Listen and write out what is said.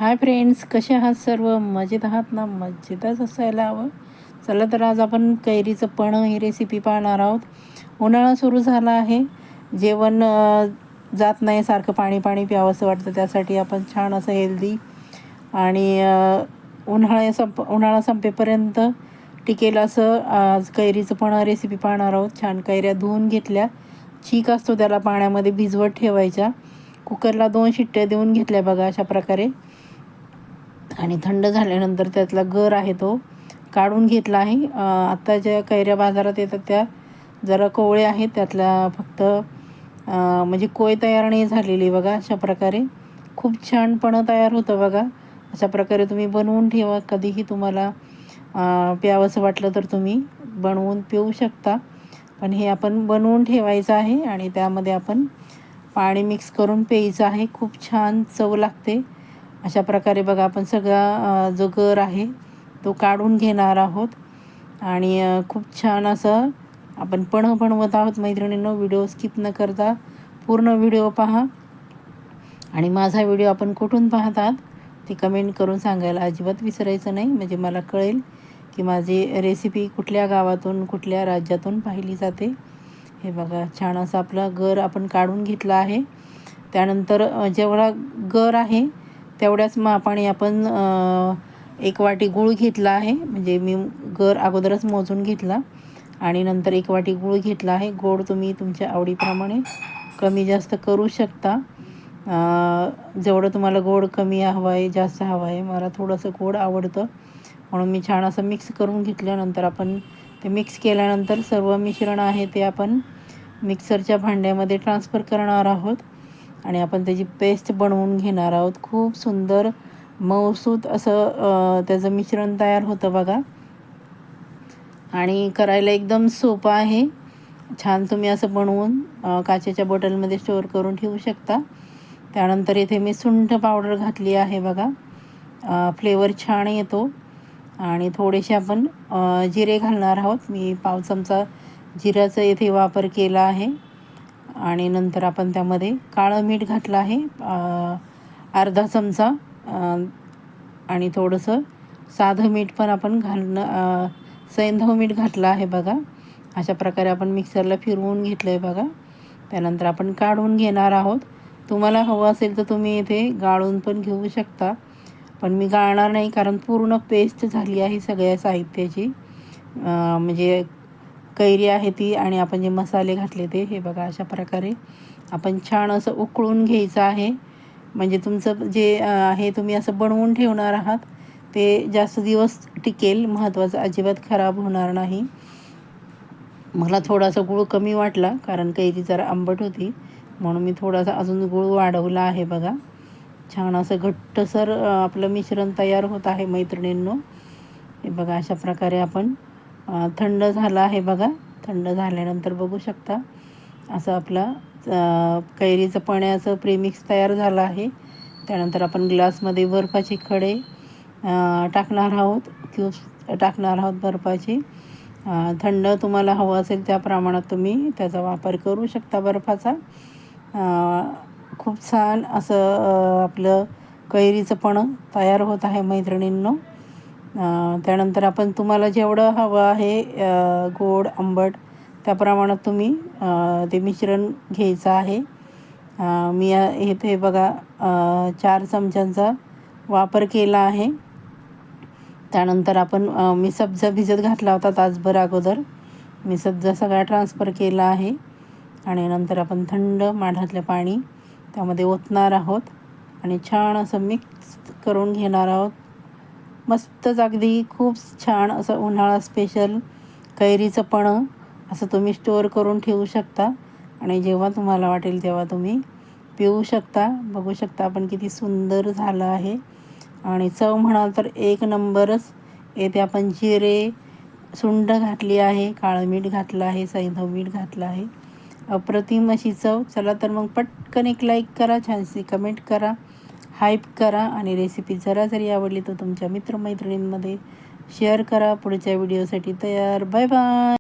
Hi friends, कसे आहात सर्व? मजेत आहात ना? मजेतच असायला हवं. चला तर आज आपण कैरीचं पन्हं ही रेसिपी पाहणार आहोत. उन्हाळा सुरू झाला आहे. जेवण जात नाही, सारखं पाणी पाणी प्यावंसं वाटतं. त्यासाठी आपण छान असं हेल्दी आणि उन्हाळा संपेपर्यंत टिकेल असं आज कैरीचं पन्हं रेसिपी पाहणार आहोत. छान कैऱ्या धुवून घेतल्या. चीक असतो त्याला पाण्यामध्ये भिजवत ठेवायच्या. कुकरला 2 शिट्ट्या देऊन घेतल्या बघा अशा प्रकारे. आणि थंड झाल्यानंतर त्यातला गर आहे तो काढून घेतला आहे. आत्ता ज्या कैऱ्या बाजारात येतात त्या जरा कोवळ्या आहेत, त्यातला फक्त म्हणजे कोय तयार नाही झालेली बघा. अशा प्रकारे खूप छान पन्हं तयार होतं बघा. अशा प्रकारे तुम्ही बनवून ठेवा. कधीही तुम्हाला प्यावंसं वाटलं तर तुम्ही बनवून पिऊ शकता. पण हे आपण बनवून ठेवायचं आहे आणि त्यामध्ये आपण पाणी मिक्स करून प्यायचं आहे. खूप छान चव लागते. अशा प्रकारे बघा आपण सगळा जो गर आहे तो काढून घेणार आहोत आणि खूप छान असं आपण पन्हं बनवत आहोत. मैत्रिणींनो, व्हिडिओ स्किप न करता पूर्ण व्हिडिओ पहा आणि माझा व्हिडिओ आपण कुठून पाहतात ते कमेंट करून सांगायला अजिबात विसरायचं नाही, म्हणजे मला कळेल की माझी रेसिपी कुठल्या गावातून कुठल्या राज्यातून पाहिली जाते. हे बघा, छान असं आपलं गर आपण काढून घेतलं आहे. त्यानंतर जेवढा गर आहे तेवढ्याच मापाने आपण 1 वाटी गूळ घेतला आहे. म्हणजे मी गर अगोदरच मोजून घेतला आणि नंतर 1 वाटी गूळ घेतला आहे. गोड तुम्ही तुमच्या आवडीप्रमाणे कमी जास्त करू शकता. जेवढं तुम्हाला गोड कमी हवं आहे, जास्त हवं आहे, मला थोडंसं गोड आवडतं म्हणून मी छान असं मिक्स करून घेतल्यानंतर आपण ते मिक्स केल्यानंतर सर्व मिश्रण आहे ते आपण मिक्सरच्या भांड्यामध्ये ट्रान्सफर करणार आहोत आणि आपण त्याची पेस्ट बनवून घेणार आहोत. खूप सुंदर मऊसूत असं त्याचं मिश्रण तयार होतं बघा आणि करायला एकदम सोपं आहे. छान तुम्ही असं बनवून काचेच्या बॉटलमध्ये स्टोअर करून ठेवू शकता. त्यानंतर इथे मी सुंठ पावडर घातली आहे बघा. फ्लेवर छान येतो आणि थोडेसे आपण जिरे घालणार आहोत. मी पाव चमचा जिऱ्याचा इथे वापर केला आहे आणि नंतर आपण त्यामध्ये काळं मीठ घातलं आहे अर्धा चमचा आणि थोडंसं साधं मीठ पण आपण सैंधव मीठ घातलं आहे बघा. अशा प्रकारे आपण मिक्सरला फिरवून घेतलं आहे बघा. त्यानंतर आपण काढून घेणार आहोत. तुम्हाला हवं असेल तर तुम्ही इथे गाळून पण घेऊ शकता, पण मी गाळणार नाही कारण पूर्ण पेस्ट झाली आहे सगळ्या साहित्याची. म्हणजे कैरी आहे ती आणि आपण जे मसाले घातले ते हे बघा. अशा प्रकारे आपण छान असं उकळून घ्यायचं आहे. म्हणजे तुमचं जे आहे तुम्ही असं बनवून ठेवणार आहात ते जास्त दिवस टिकेल. महत्त्वाचं, अजिबात खराब होणार नाही. मला थोडासा गूळ कमी वाटला कारण कैरी जरा आंबट होती म्हणून मी थोडासा अजून गूळ वाढवला आहे बघा. छान असं घट्टसर आपलं मिश्रण तयार होत आहे मैत्रिणींनो. हे बघा, अशा प्रकारे आपण थंड झालं आहे बघा. थंड झाल्यानंतर बघू शकता असं आपला कैरीचं पन्ह्याचं प्रेमिक्स तयार झालं आहे. त्यानंतर आपण ग्लासमध्ये बर्फाचे खडे टाकणार आहोत, क्यूब्स टाकणार आहोत बर्फाचे. थंड तुम्हाला हवं असेल त्या प्रमाणात तुम्ही त्याचा वापर करू शकता बर्फाचा. खूप छान असं आपलं कैरीचं पन्हं तयार होत आहे मैत्रिणींनो. त्यानंतर आपण तुम्हाला जेवढं हवं आहे गोड आंबट त्या प्रमाणात तुम्ही ते मिश्रण घ्यायचं आहे. मी इथे बघा 4 चमच्यांचा वापर केला आहे. त्यानंतर आपण मी सब्जा भिजत घातला होता तासभर अगोदर. मी सब्जा सगळा ट्रान्सफर केला आहे आणि नंतर आपण थंड माठातलं पाणी त्यामध्ये ओतणार आहोत आणि छान असं मिक्स करून घेणार आहोत. मस्तच अगदी खूप छान असं उन्हाळा स्पेशल कैरीचं पन्हं असं तुम्ही स्टोअर करून ठेवू शकता आणि जेव्हा तुम्हाला वाटेल तेव्हा तुम्ही पिऊ शकता. बघू शकता आपण किती सुंदर झालं आहे आणि चव म्हणाल तर एक नंबरच येते. आपण जिरे सुंठ घातली आहे, काळं मीठ घातलं आहे, सैंधव मीठ घातलं आहे. अप्रतिम अशी चव. चला तर मग पटकन एक लाईक करा, छानशी कमेंट करा, हाईप करा आणि रेसिपी जरा जरी आवडली तर तुमच्या मित्रमैत्रिणींमध्ये शेअर करा. पुढच्या व्हिडिओसाठी तयार. Bye bye.